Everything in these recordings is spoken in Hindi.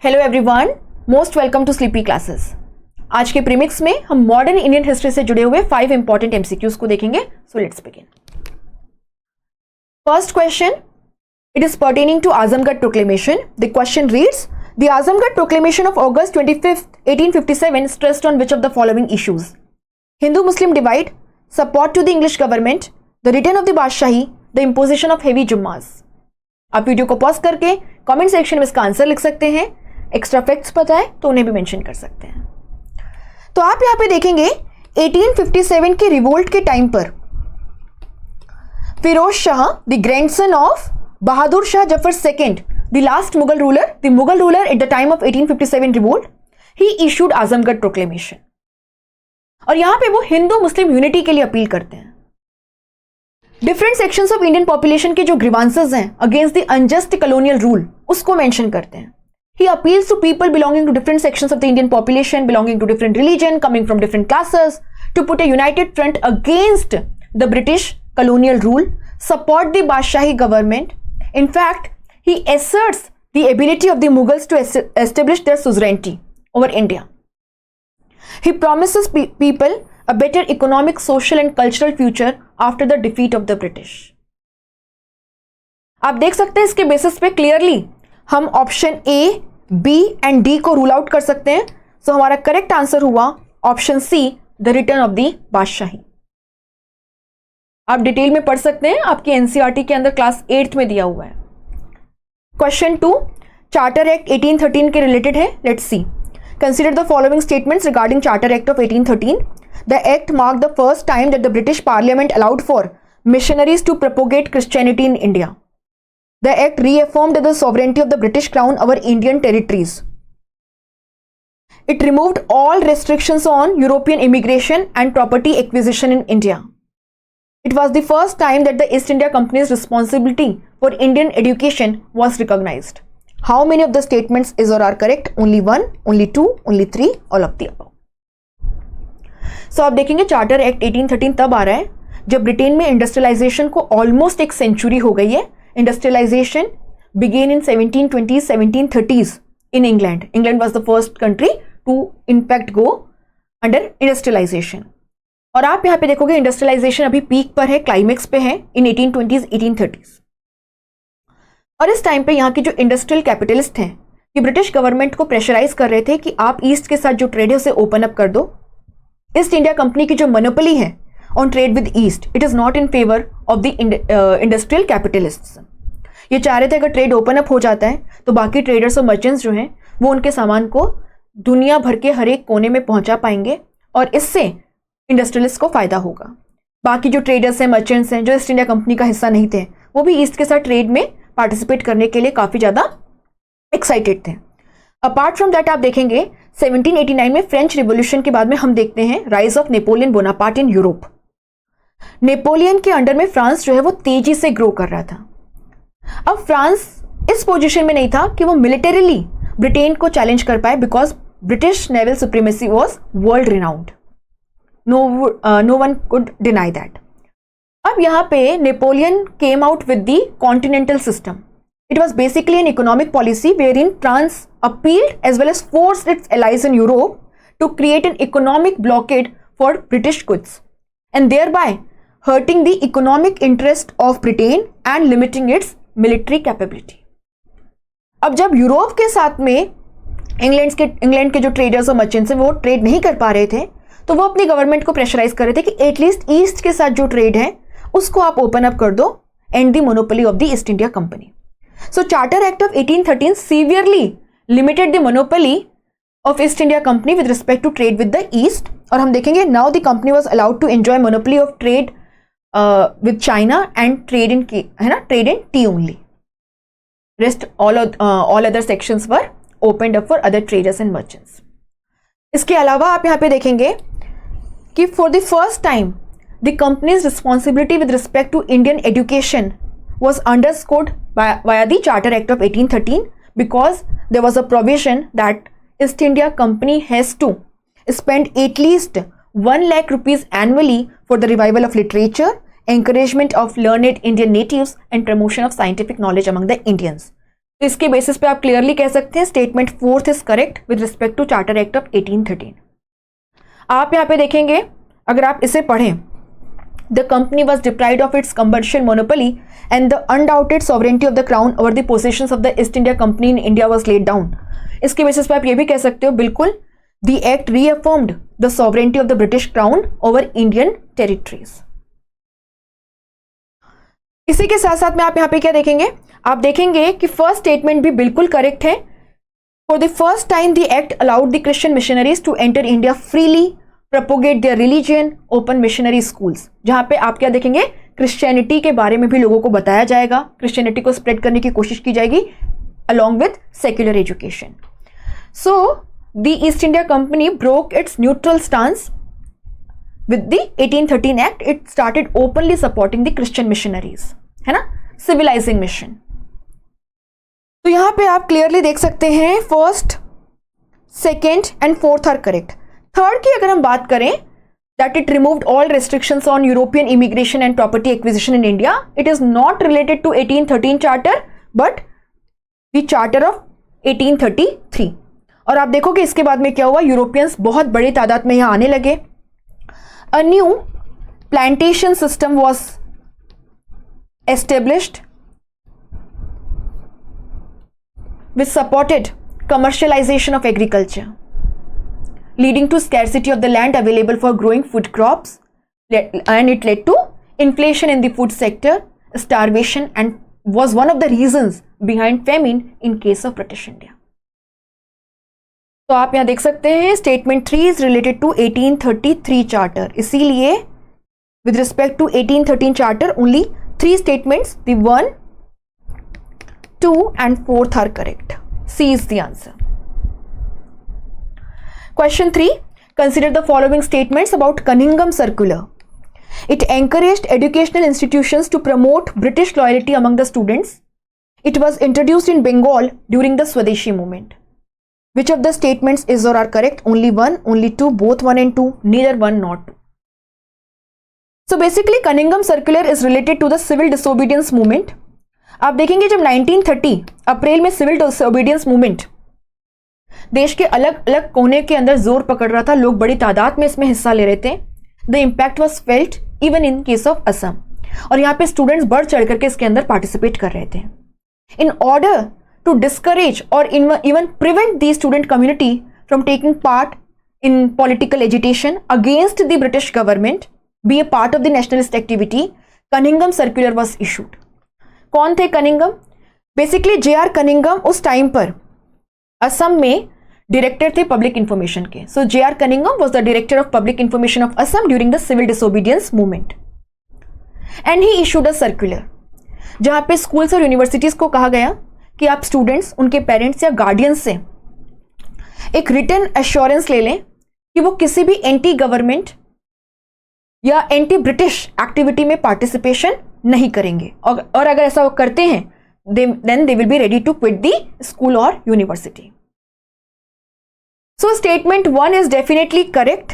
Hello everyone, most welcome to sleepy classes. आज के प्रीमिक्स में हम मॉडर्न इंडियन हिस्ट्री से जुड़े हुए 5 इंपॉर्टेंट एमसीक्यूज को देखेंगे। So let's begin. First question, it is pertaining to Azamgarh proclamation. The question reads, the Azamgarh proclamation of August 25, 1857 stressed on which of the following issues? Hindu Muslim divide, support to the English government, the return of the Badshaahi, the imposition of heavy jummas। आप वीडियो को पॉज करके कमेंट सेक्शन में इसका आंसर लिख सकते हैं। एक्स्ट्रा फैक्ट्स पता है तो उन्हें भी मेंशन कर सकते हैं। तो आप यहां पे देखेंगे 1857 के रिवोल्ट के टाइम पर Firoz Shah, the grandson of Bahadur Shah Zafar second, the last Mughal ruler at the time of 1857 revolt, he issued Azamgarh proclamation. और यहां पे वो हिंदू मुस्लिम यूनिटी के लिए अपील करते हैं। Different sections of Indian population के जो ग्रीवांसेस हैं against the unjust colonial rule, उसको मेंशन करते हैं। He appeals to people belonging to different sections of the Indian population, belonging to different religion, coming from different classes, to put a united front against the British colonial rule, support the Badshaahi government. In fact, he asserts the ability of the Mughals to establish their suzerainty over India. He promises people a better economic, social and cultural future after the defeat of the British. आप देख सकते हैं इसके बेसिस पे क्लियरली हम option A, B and D को रूल आउट कर सकते हैं। सो हमारा करेक्ट आंसर हुआ option C, the return of the Badshahi. आप डिटेल में पढ़ सकते हैं, आपकी एनसीईआरटी के अंदर क्लास 8th में दिया हुआ है। क्वेश्चन 2, चार्टर एक्ट 1813 के रिलेटेड है। Let's see. Consider the following statements regarding charter act of 1813। The act mark the first time that the British parliament allowed for missionaries to propagate Christianity in India. The act reaffirmed the sovereignty of the British Crown over Indian territories. It removed all restrictions on European immigration and property acquisition in India. It was the first time that the East India Company's responsibility for Indian education was recognized. How many of the statements is or are correct? Only 1, only 2, only 3, all of the above. So आप देखेंगे चार्टर एक्ट 1813 तब आ रहा है जब ब्रिटेन में इंडस्ट्रियलाइजेशन को ऑलमोस्ट एक सेंचुरी हो गई है। Industrialization began in 1720s, 1730s in England. England was the first country to in fact go under industrialization. और आप यहाँ पे देखोगे इंडस्ट्रियलाइजेशन अभी पीक पर है, क्लाइमेक्स पे है इन 1820s, 1830s। और इस टाइम पे यहाँ के जो इंडस्ट्रियल कैपिटलिस्ट हैं ये ब्रिटिश गवर्नमेंट को प्रेशराइज कर रहे थे कि आप ईस्ट के साथ जो ट्रेड है उसे ओपन अप कर दो। ईस्ट इंडिया कंपनी की जो मोनोपोली है on trade with east, it is not in favor of the industrial capitalists. ये चाह रहे थे अगर ट्रेड ओपन अप हो जाता है तो बाकी ट्रेडर्स और मर्चेंट्स जो हैं वो उनके सामान को दुनिया भर के हर एक कोने में पहुंचा पाएंगे और इससे इंडस्ट्रियलिस्ट को फायदा होगा। बाकी जो ट्रेडर्स हैं, मर्चेंट्स हैं जो ईस्ट इंडिया कंपनी का हिस्सा नहीं थे, वो भी ईस्ट के साथ ट्रेड में पार्टिसिपेट करने के लिए काफ़ी ज़्यादा एक्साइटेड थे। अपार्ट फ्रॉम दैट आप देखेंगे 1789 में फ्रेंच रिवोल्यूशन के बाद में हम देखते हैं rise of Napoleon Bonaparte in Europe. Napoleon के अंडर में फ्रांस जो है वो तेजी से ग्रो कर रहा था। अब फ्रांस इस पोजीशन में नहीं था कि वो मिलिटरीली ब्रिटेन को चैलेंज कर पाए because British naval supremacy was world renowned. No one could deny that. अब यहाँ पे Napoleon came out with the continental system. It was basically an economic policy where in France appealed as well as forced its allies in Europe to create an economic blockade for British goods and thereby hurting the economic interest of Britain and limiting its military capability. अब जब यूरोप के साथ में इंग्लैंड के जो ट्रेडर्स और मर्चेंट्स हैं वो ट्रेड नहीं कर पा रहे थे तो वो अपनी गवर्नमेंट को प्रेशराइज कर रहे थे कि एटलीस्ट ईस्ट के साथ जो ट्रेड है उसको आप ओपन अप कर दो and the monopoly of the East India company. So charter act of 1813 severely limited the monopoly of East India Company with respect to trade with the East। और हम देखेंगे now the company was allowed to enjoy monopoly of trade with China and trade in trade in tea only। Rest all other sections were opened up for other traders and merchants। इसके अलावा आप यहाँ पे देखेंगे कि for the first time the company's responsibility with respect to Indian education was underscored via the Charter Act of 1813 because there was a provision that East India Company has to spend at least 1 lakh rupees annually for the revival of literature, encouragement of learned Indian natives and promotion of scientific knowledge among the Indians. तो इसके बेसिस पे आप क्लियरली कह सकते हैं statement fourth is correct with respect to charter act of 1813। आप यहाँ पे देखेंगे, अगर आप इसे पढ़ें, the company was deprived of its commercial monopoly and the undoubted sovereignty of the Crown over the possessions of the East India Company in India was laid down. इसके बेसिस पे आप ये भी कह सकते हो बिल्कुल, the act reaffirmed the sovereignty of the British crown over Indian territories. इसी के साथ साथ में आप यहाँ पे क्या देखेंगे, आप देखेंगे कि फर्स्ट स्टेटमेंट भी बिल्कुल करेक्ट है। For the first time the act allowed the Christian missionaries to enter India freely, propagate their religion, open missionary schools. जहां पे आप क्या देखेंगे, क्रिश्चियनिटी के बारे में भी लोगों को बताया जाएगा, क्रिश्चियनिटी को स्प्रेड करने की कोशिश की जाएगी along with secular education. So the East India company broke it's neutral stance with the 1813 act. It started openly supporting the Christian missionaries, है ना, civilizing mission। तो यहां पे आप क्लियरली देख सकते हैं first, second and fourth are correct. Third की अगर हम बात करें, that it removed all restrictions on European immigration and property acquisition in India. It is not related to 1813 charter but the charter of 1833। और आप देखोगे इसके बाद में क्या हुआ, यूरोपियंस बहुत बड़ी तादाद में यहां आने लगे। A new plantation system was established which supported commercialization of agriculture, leading to scarcity of the land available for growing food crops, and it led to inflation in the food sector, starvation, and was one of the reasons behind famine in case of British India। तो आप यहां देख सकते हैं statement 3 is related to 1833 charter, इसीलिए with respect to 1813 charter only 3 statements, the 1, 2 and 4th are correct. C is the answer. Question 3, consider the following statements about Cunningham Circular. It encouraged educational institutions to promote British loyalty among the students. It was introduced in Bengal during the Swadeshi movement. Which of the statements is or are correct? Only 1, only 2, both 1 and 2, neither 1 nor 2. So basically Cunningham Circular is related to the civil disobedience movement. आप देखेंगे जब 1930 अप्रैल में सिविल डिसोबीडियंस मूवमेंट देश के अलग अलग कोने के अंदर जोर पकड़ रहा था, लोग बड़ी तादाद में इसमें हिस्सा ले रहे थे। The impact was felt even in case of Assam, और यहाँ पे स्टूडेंट्स बढ़ चढ़ करके इसके अंदर पार्टिसिपेट कर रहे थे। In order to discourage or even prevent the student community from taking part in political agitation against the British government, be a part of the nationalist activity, Cunningham Circular was issued। कौन थे कनिंघम? Basically J.R. कनिंघम उस टाइम पर असम में डायरेक्टर थे पब्लिक इंफॉर्मेशन के। So J.R. Cunningham was the director of public information of Assam during the civil disobedience movement, and he issued a circular जहां पे स्कूल्स और यूनिवर्सिटीज को कहा गया कि आप स्टूडेंट्स, उनके पेरेंट्स या गार्डियंस से एक रिटन एश्योरेंस ले लें कि वो किसी भी एंटी गवर्नमेंट या एंटी ब्रिटिश एक्टिविटी में पार्टिसिपेशन नहीं करेंगे, और अगर ऐसा वो करते हैं then they will be ready to quit the school और university. So statement 1 is definitely correct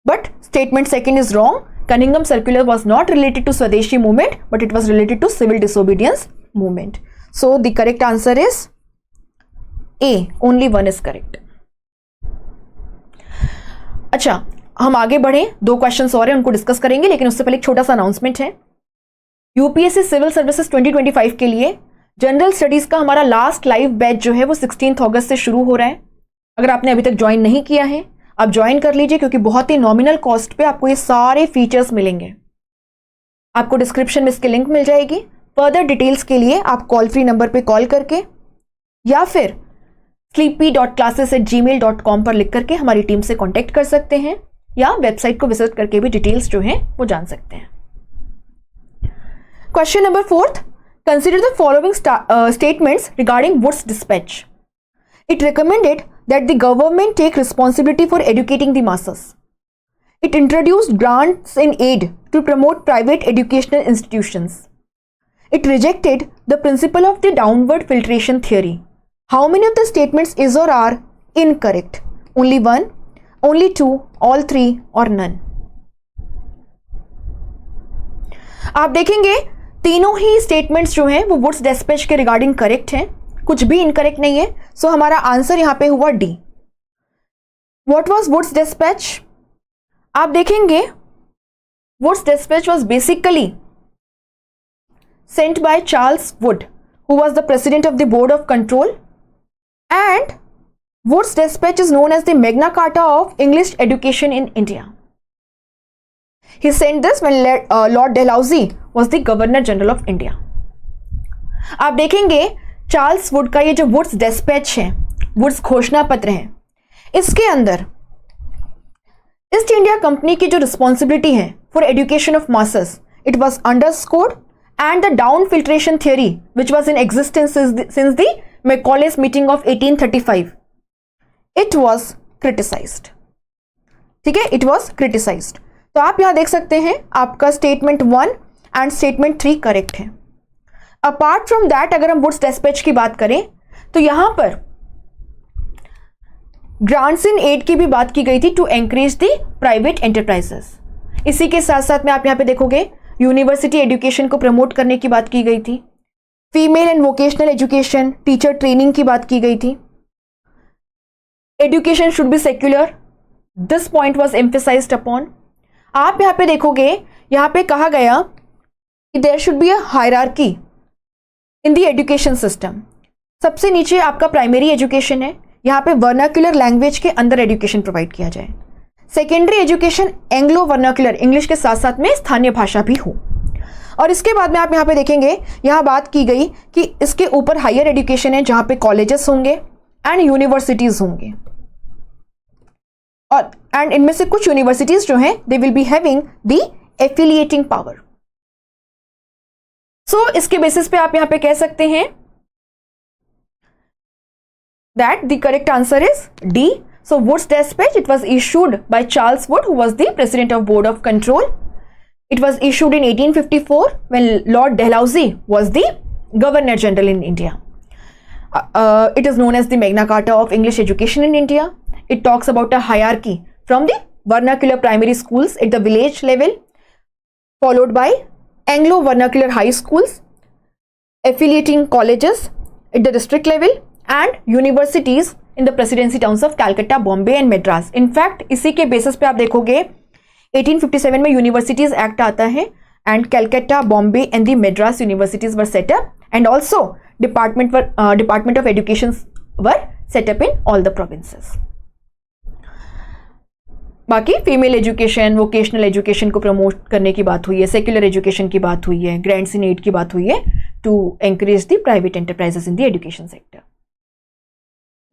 but statement 2 is wrong. Cunningham Circular was not related to Swadeshi movement, but it was related to civil disobedience movement. So the correct answer is A. Only 1 is correct. अच्छा, हम आगे बढ़े, 2 क्वेश्चंस और हैं, उनको डिस्कस करेंगे, लेकिन उससे पहले एक छोटा सा अनाउंसमेंट है। यूपीएससी सिविल सर्विसेज 2025 के लिए जनरल स्टडीज का हमारा लास्ट लाइव बैच जो है वो 16 अगस्त से शुरू हो रहा है। अगर आपने अभी तक ज्वाइन नहीं किया है आप ज्वाइन कर लीजिए, क्योंकि बहुत ही नॉमिनल कॉस्ट पे आपको ये सारे फीचर्स मिलेंगे। आपको डिस्क्रिप्शन में इसकी लिंक मिल जाएगी। फर्दर डिटेल्स के लिए आप कॉल फ्री नंबर पे कॉल करके या फिर sleepy.classes@gmail.com पर लिख करके हमारी टीम से कांटेक्ट कर सकते हैं, या वेबसाइट को विजिट करके भी डिटेल्स जो हैं वो जान सकते हैं। Question number 4, consider the following statements regarding Wood's dispatch. It recommended that the government take responsibility for educating the masses. It introduced grants in aid to promote private educational institutions. It rejected the principle of the downward filtration theory. How many of the statements is or are incorrect? Only 1, only 2, all 3 or none? आप देखेंगे तीनों ही स्टेटमेंट्स जो हैं वो वुड्स डिस्पैच के रिगार्डिंग करेक्ट हैं, कुछ भी इनकरेक्ट नहीं है। सो हमारा आंसर यहां पे हुआ D. What was Wood's dispatch? आप देखेंगे Wood's dispatch was basically sent by Charles Wood, who was the president of the board of control, and Wood's dispatch is known as the Magna Carta of English education in India. He sent this when Lord Dalhousie was the Governor General of India. आप देखेंगे चार्ल्स वुड का ये जो वुड्स डिस्पैच है, वुड्स घोषणा पत्र है, इसके अंदर ईस्ट इंडिया कंपनी की जो रिस्पॉन्सिबिलिटी है for education of masses, it was underscored, and the down filtration theory which was in existence since the Macaulay's meeting of 1835, it was criticized. ठीक है, it was criticized. तो आप यहां देख सकते हैं आपका स्टेटमेंट 1 एंड स्टेटमेंट 3 करेक्ट है। अपार्ट फ्रॉम दैट अगर हम वुड्स डिस्पैच की बात करें तो यहां पर ग्रांट्स इन एड की भी बात की गई थी to encourage the private enterprises. इसी के साथ साथ में आप यहां पे देखोगे यूनिवर्सिटी एजुकेशन को प्रमोट करने की बात की गई थी, female and vocational education, teacher training की बात की गई थी, education should be secular, this point was emphasized upon. आप यहां पे देखोगे यहां पे कहा गया कि there should be a hierarchy in the education system. सबसे नीचे आपका प्राइमरी एजुकेशन है, यहां पे वर्नाक्युलर लैंग्वेज के अंदर एजुकेशन प्रोवाइड किया जाए। Secondary education Anglo vernacular, English के साथ साथ में स्थानीय भाषा भी हो। और इसके बाद में आप यहाँ पे देखेंगे यहाँ बात की गई कि इसके ऊपर हायर एजुकेशन है जहाँ पे कॉलेजेस होंगे एंड यूनिवर्सिटीज होंगे, और एंड इनमें से कुछ यूनिवर्सिटीज जो हैं they will be having the affiliating power. So इसके बेसिस पे आप यहाँ पे कह सकते हैं that the correct answer is D. So Wood's dispatch, it was issued by Charles Wood, who was the president of Board of Control. It was issued in 1854 when Lord Dalhousie was the Governor General in India. It is known as the Magna Carta of English education in India. It talks about a hierarchy from the vernacular primary schools at the village level, followed by Anglo vernacular high schools, affiliating colleges at the district level, and universities in the presidency towns of Calcutta, Bombay and Madras. In fact इसी के बेसिस पे आप देखोगे 1857 में यूनिवर्सिटीज एक्ट आता है and Calcutta, Bombay and the Madras universities were set up and also department of education were set up in all the provinces. बाकी फीमेल एजुकेशन, वोकेशनल एजुकेशन को प्रमोट करने की बात हुई है, सेक्युलर एजुकेशन की बात हुई है, ग्रांट्स इन एड की बात हुई है to encourage the private enterprises in the education sector.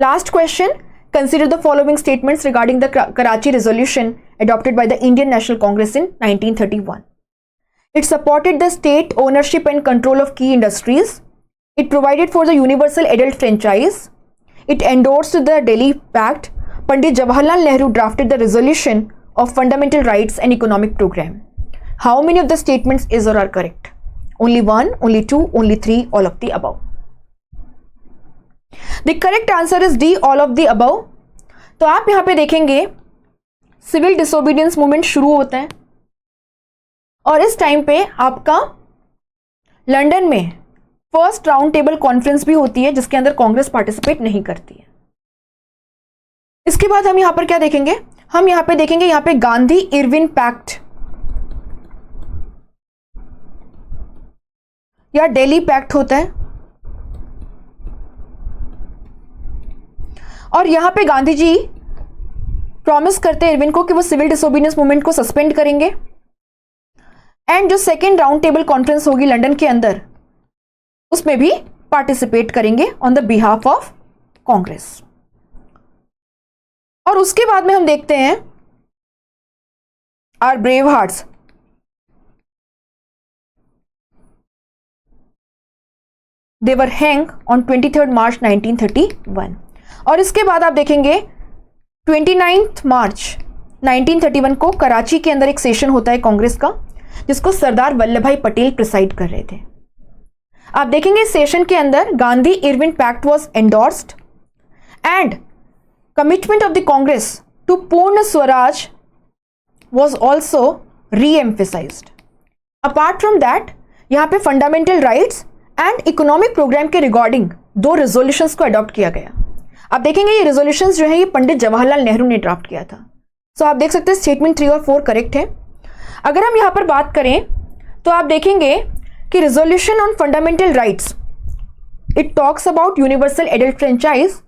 Last question, consider the following statements regarding the Karachi resolution adopted by the Indian National Congress in 1931. It supported the state ownership and control of key industries. It provided for the universal adult franchise. It endorsed the Delhi Pact. Pandit Jawaharlal Nehru drafted the resolution of fundamental rights and economic program. How many of the statements is or are correct? Only 1, only 2, only 3, all of the above. The correct answer is D, all of the above. तो आप यहां पे देखेंगे सिविल डिसोबीडियंस मूवमेंट शुरू होता है और इस टाइम पे आपका लंदन में फर्स्ट राउंड टेबल कॉन्फ्रेंस भी होती है जिसके अंदर कांग्रेस पार्टिसिपेट नहीं करती है। इसके बाद हम यहां पर क्या देखेंगे, हम यहां पे देखेंगे यहां पे गांधी इरविन पैक्ट या दिल्ली पैक्ट होता है और यहां पे गांधी जी प्रॉमिस करते हैं इरविन को कि वो सिविल डिसोबीडियंस मूवमेंट को सस्पेंड करेंगे एंड जो सेकेंड राउंड टेबल कॉन्फ्रेंस होगी लंदन के अंदर उसमें भी पार्टिसिपेट करेंगे on the behalf of Congress. और उसके बाद में हम देखते हैं our brave hearts, they were hang on 23 March 1931। और इसके बाद आप देखेंगे 29 मार्च 1931 को कराची के अंदर एक सेशन होता है कांग्रेस का जिसको सरदार वल्लभ भाई पटेल प्रिसाइड कर रहे थे। आप देखेंगे इस सेशन के अंदर Gandhi Irwin pact was endorsed and commitment of the Congress to Purna Swaraj was also re-emphasized. Apart from that, यहाँ पे fundamental rights and economic program के रिगार्डिंग 2 रेजोल्यूशंस को अडॉप्ट किया गया। आप देखेंगे ये रेजोल्यूशंस जो है ये पंडित जवाहरलाल नेहरू ने ड्राफ्ट किया था। सो आप देख सकते हैं स्टेटमेंट 3 और 4 करेक्ट है। अगर हम यहाँ पर बात करें तो आप देखेंगे कि resolution on fundamental rights, it talks about universal adult franchise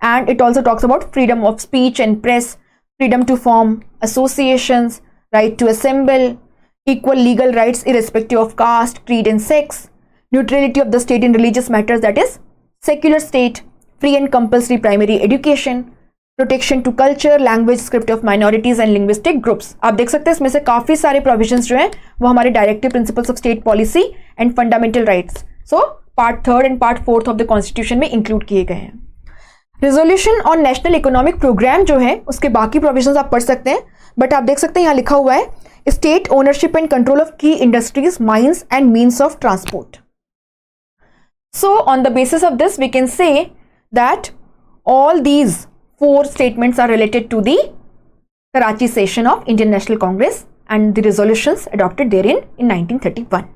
and it also talks about freedom of speech and press, freedom to form associations, right to assemble, equal legal rights irrespective of caste, creed and sex, neutrality of the state in religious matters, that is secular state, free and compulsory primary education, protection to culture, language, script of minorities and linguistic groups। आप देख सकते हैं इसमें से काफ़ी सारे प्रोविजंस जो हैं वो हमारे directive principles of state policy and fundamental rights, so part 3rd and part 4th of the constitution में इंक्लूड किए गए हैं। Resolution on national economic program जो है उसके बाकी प्रोविजंस आप पढ़ सकते हैं, बट आप देख सकते हैं यहाँ लिखा हुआ है state ownership and control of की industries, mines and means of transport. So on the basis of this we can say that all these 4 statements are related to the Karachi session of Indian National Congress and the resolutions adopted therein in 1931.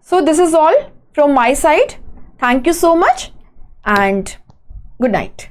So this is all from my side. Thank you so much and good night.